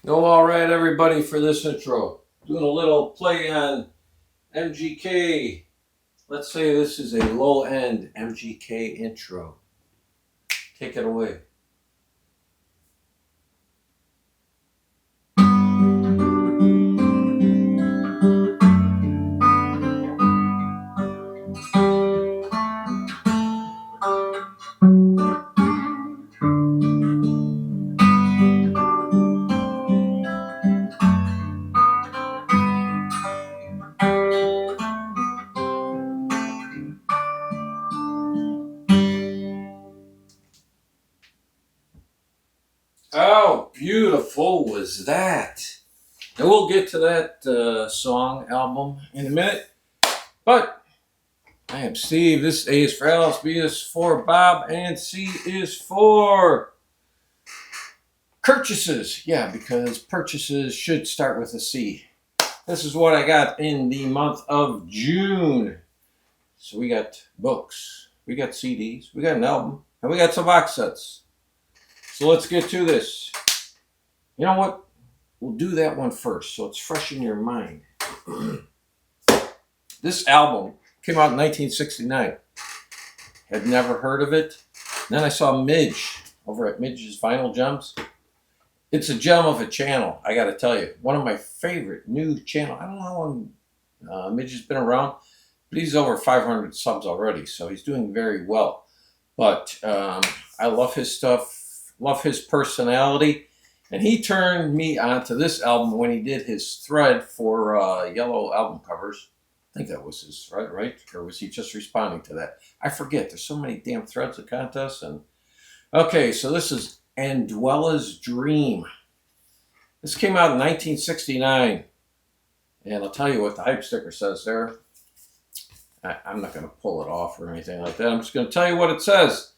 No, all right, everybody, for this intro. Doing a little play on MGK. Let's say this is a low end MGK intro. Take it away. How beautiful was that? And we'll get to that song album in a minute. But I am Steve. This A is for Alice, B is for Bob, and C is for purchases. Yeah, because purchases should start with a C. This is what I got in the month of June. So we got books, we got CDs, we got an album, and we got some box sets. So let's get to this. You know what? We'll do that one first, so it's fresh in your mind. This album came out in 1969. Had never heard of it. Then I saw Midge over at Midges Vinyl Gems. It's a gem of a channel, I got to tell you. One of my favorite new channels. I don't know how long Midge has been around, but he's over 500 subs already, so he's doing very well. But I love his stuff, love his personality, and he turned me onto this album when he did his thread for yellow album covers. I think that was his thread, right? Or was he just responding to that? I forget. There's so many damn threads of contests. And okay, so this is Andwella's Dream. This came out in 1969. And I'll tell you what the hype sticker says there. I'm not going to pull it off or anything like that. I'm just going to tell you what it says.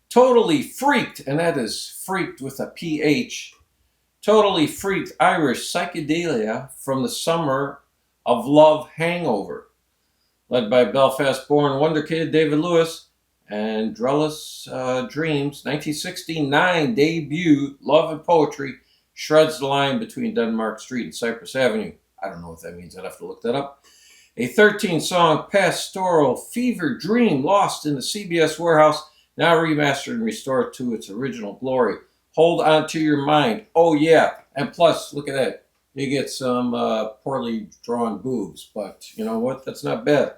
Totally freaked, and that is freaked with a PH. Totally freaked Irish psychedelia from the summer of love hangover. Led by Belfast-born wonder kid David Lewis and Andwella's Dreams, 1969 debut, Love and Poetry, shreds the line between Denmark Street and Cypress Avenue. I don't know what that means. I'd have to look that up. A 13-song pastoral fever dream lost in the CBS warehouse, now remastered and restored to its original glory. Hold on to your mind. Oh, yeah. And plus, look at that. You get some poorly drawn boobs, but you know what? That's not bad.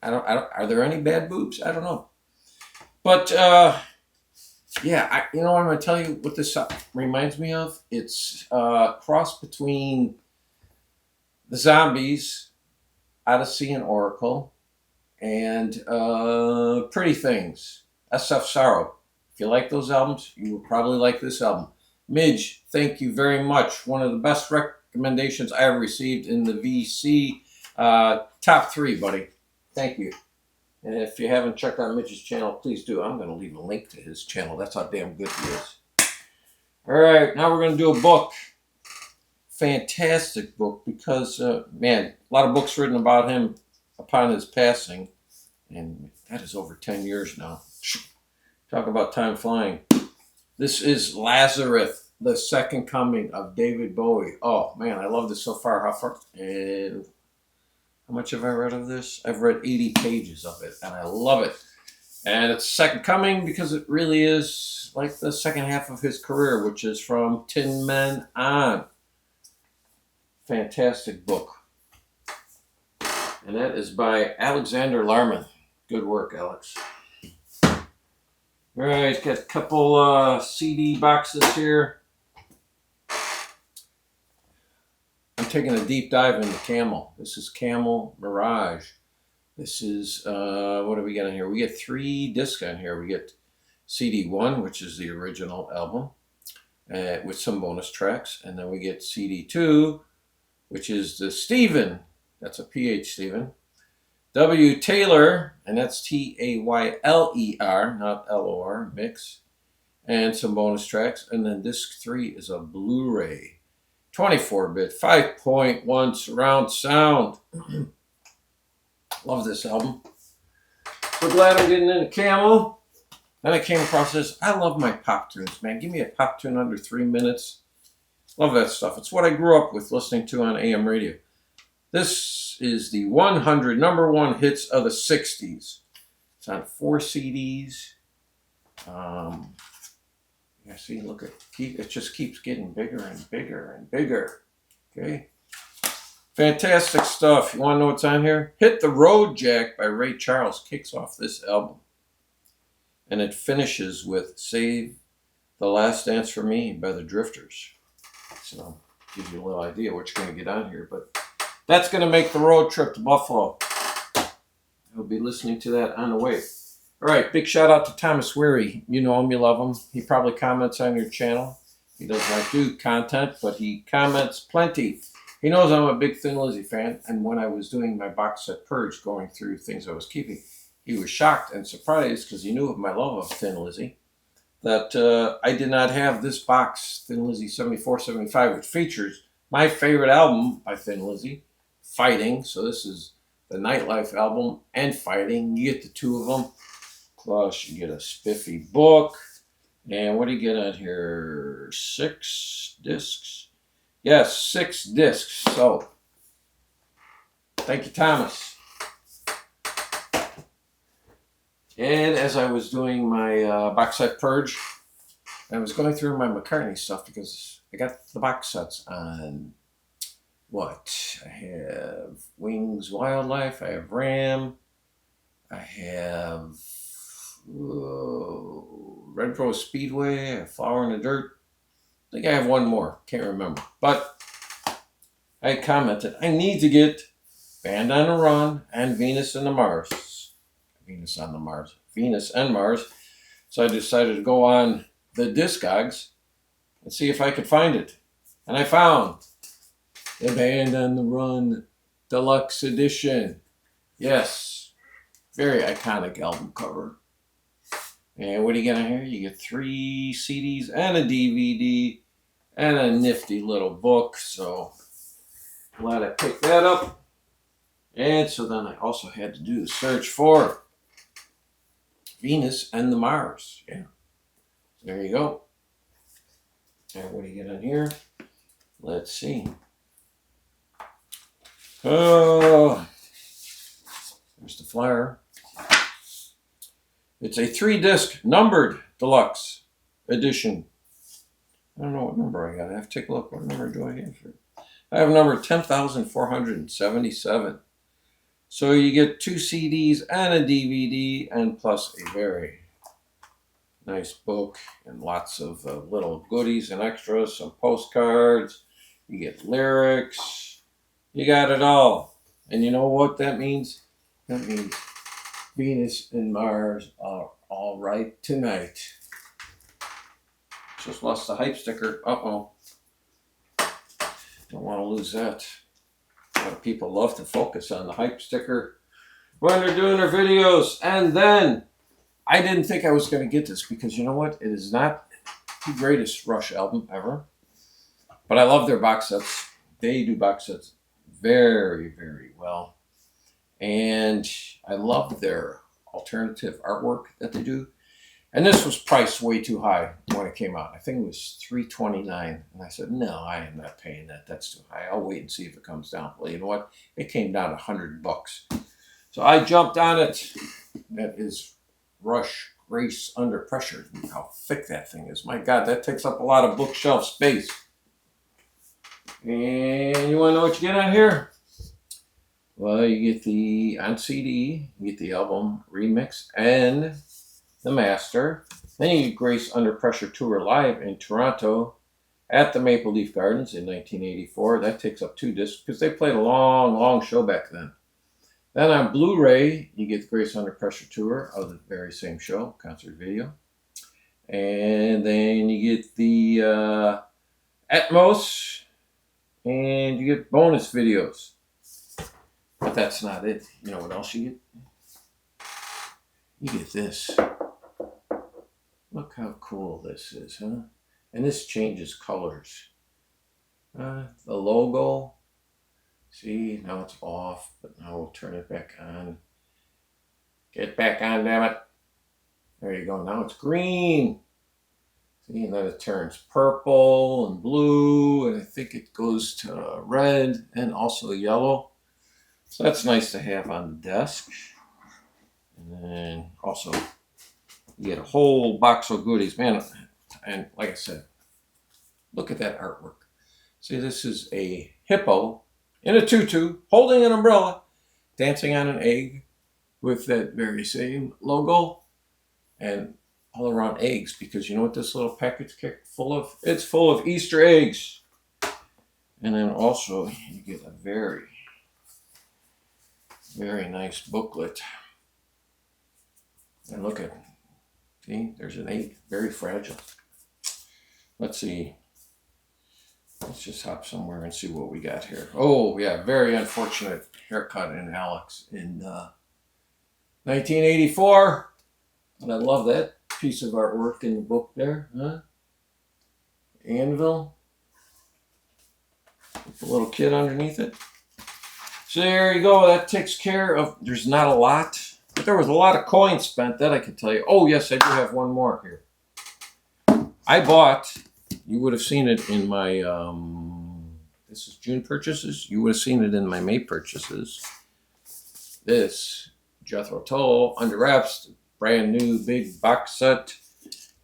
Are there any bad boobs? I don't know. But yeah, you know what I'm going to tell you what this reminds me of? It's a cross between the Zombies, Odyssey and Oracle, and Pretty Things, SF Sorrow. If you like those albums, you will probably like this album. Midge, thank you very much. One of the best recommendations I ever received in the VC top 3, buddy. Thank you. And if you haven't checked out Midge's channel, please do. I'm going to leave a link to his channel. That's how damn good he is. All right, now we're going to do a book. Fantastic book because, man, a lot of books written about him upon his passing. And that is over 10 years now. Talk about time flying. This is Lazarus, the second coming of David Bowie. Oh, man, I love this so far. And how much have I read of this? I've read 80 pages of it, and I love it. And it's second coming because it really is like the second half of his career, which is from Tin Men on. Fantastic book. And that is by Alexander Larman. Good work, Alex. All right, got a couple CD boxes here. I'm taking a deep dive into Camel. This is Camel Mirage. This is, what do we got in here? We get 3 discs on here. We get CD 1, which is the original album, with some bonus tracks. And then we get CD 2, which is the Stephen. That's a PH Stephen. W. Taylor, and that's Tayler, not LOR, mix. And some bonus tracks. And then disc 3 is a Blu-ray. 24-bit, 5.1 surround sound. Love this album. So glad I'm getting into Camel. Then I came across this. I love my pop tunes, man. Give me a pop tune under 3 minutes. Love that stuff. It's what I grew up with listening to on AM radio. This is the 100 number one hits of the 60s. It's on 4 CDs. Yeah, see, look at it just keeps getting bigger and bigger and bigger. Okay. Fantastic stuff. You want to know what's on here? Hit the Road Jack by Ray Charles kicks off this album. And it finishes with Save the Last Dance for Me by the Drifters. So, gives you a little idea what you're going to get on here. But that's going to make the road trip to Buffalo. I'll be listening to that on the way. All right, big shout out to Thomas Weary. You know him, you love him. He probably comments on your channel. He does not do content, but he comments plenty. He knows I'm a big Thin Lizzy fan, and when I was doing my box set purge, going through things I was keeping, he was shocked and surprised because he knew of my love of Thin Lizzy, that I did not have this box, Thin Lizzy 74, 75, which features my favorite album by Thin Lizzy, Fighting. So this is the Nightlife album and Fighting. You get the two of them. Plus, you get a spiffy book. And what do you get on here? 6 discs? Yes, 6 discs. So, thank you, Thomas. And as I was doing my box set purge, I was going through my McCartney stuff because I got the box sets on what? I have Wings Wildlife, I have Ram, I have Red Rose Speedway, I have Flower in the Dirt. I think I have one more, can't remember. But I commented, I need to get Band on the Run and Venus and Mars. Venus and Mars. So I decided to go on the Discogs and see if I could find it. And I found the Band on the Run Deluxe Edition. Yes, very iconic album cover. And what do you get on here? You get 3 CDs and a DVD and a nifty little book. So glad I picked that up. And so then I also had to do the search for Venus and the Mars. Yeah. So there you go. And what do you get on here? Let's see. Oh, there's the flyer. It's a 3-disc numbered deluxe edition. I don't know what number I got. I have to take a look. What number do I have here? I have number 10,477. So you get 2 CDs and a DVD and plus a very nice book and lots of little goodies and extras, some postcards. You get lyrics. You got it all. And you know what that means? That means Venus and Mars are all right tonight. Just lost the hype sticker. Uh-oh. Don't want to lose that. A lot of people love to focus on the hype sticker when they're doing their videos. And then I didn't think I was going to get this because you know what? It is not the greatest Rush album ever. But I love their box sets. They do box sets very, very well. And I love their alternative artwork that they do. And this was priced way too high when it came out. I think it was $329. And I said, no, I am not paying that. That's too high. I'll wait and see if it comes down. Well, you know what? It came down $100. So I jumped on it. That is Rush Grace Under Pressure. Look how thick that thing is. My God, that takes up a lot of bookshelf space. And you want to know what you get on here? Well, you get the, on CD, you get the album remix and the master. Then you get Grace Under Pressure Tour live in Toronto at the Maple Leaf Gardens in 1984. That takes up 2 discs because they played a long, long show back then. Then on Blu-ray, you get the Grace Under Pressure Tour of the very same show, concert video. And then you get the Atmos, and you get bonus videos. But that's not it. You know what else you get? You get this. Look how cool this is, huh? And this changes colors. The logo. See, now it's off, but now we'll turn it back on. Get back on, damn it. There you go. Now it's green. See, and then it turns purple and blue, and I think it goes to red and also yellow. So that's nice to have on the desk. And then also you get a whole box of goodies, man. And like I said, look at that artwork. See, this is a hippo in a tutu holding an umbrella, dancing on an egg with that very same logo, and all around eggs, because you know what this little package full of? It's full of Easter eggs. And then also you get a very, very nice booklet. And look at, see, there's an egg, very fragile. Let's see. Let's just hop somewhere and see what we got here. Oh, yeah, very unfortunate haircut in Alex in 1984. And I love that piece of artwork in the book there, huh? Anvil. With the little kid underneath it. So there you go. That takes care of, there's not a lot. But there was a lot of coins spent, that I can tell you. Oh, yes, I do have one more here. I bought, you would have seen it in my, this is June purchases. You would have seen it in my May purchases. This Jethro Tull Under Wraps, brand new big box set,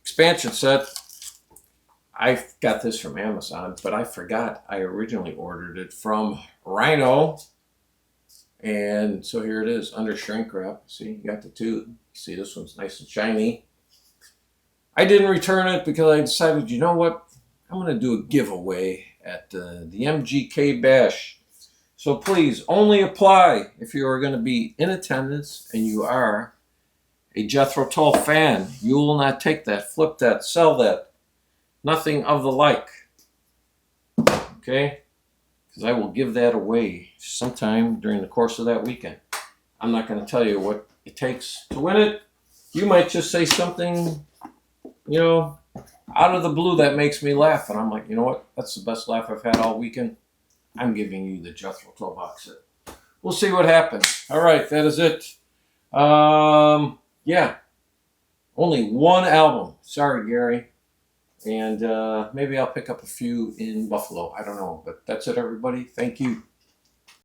expansion set. I got this from Amazon, but I forgot I originally ordered it from Rhino. And so here it is, under shrink wrap. See, you got the two. See, this one's nice and shiny. I didn't return it because I decided, you know what? I'm going to do a giveaway at the MGK Bash. So please, only apply if you are going to be in attendance and you are a Jethro Tull fan. You will not take that, flip that, sell that. Nothing of the like. Okay? Because I will give that away sometime during the course of that weekend. I'm not going to tell you what it takes to win it. You might just say something, you know, out of the blue that makes me laugh. And I'm like, you know what? That's the best laugh I've had all weekend. I'm giving you the Jethro Tull box set. We'll see what happens. All right, that is it. Yeah. Only one album. Sorry, Gary. And maybe I'll pick up a few in Buffalo. I don't know. But that's it, everybody. Thank you.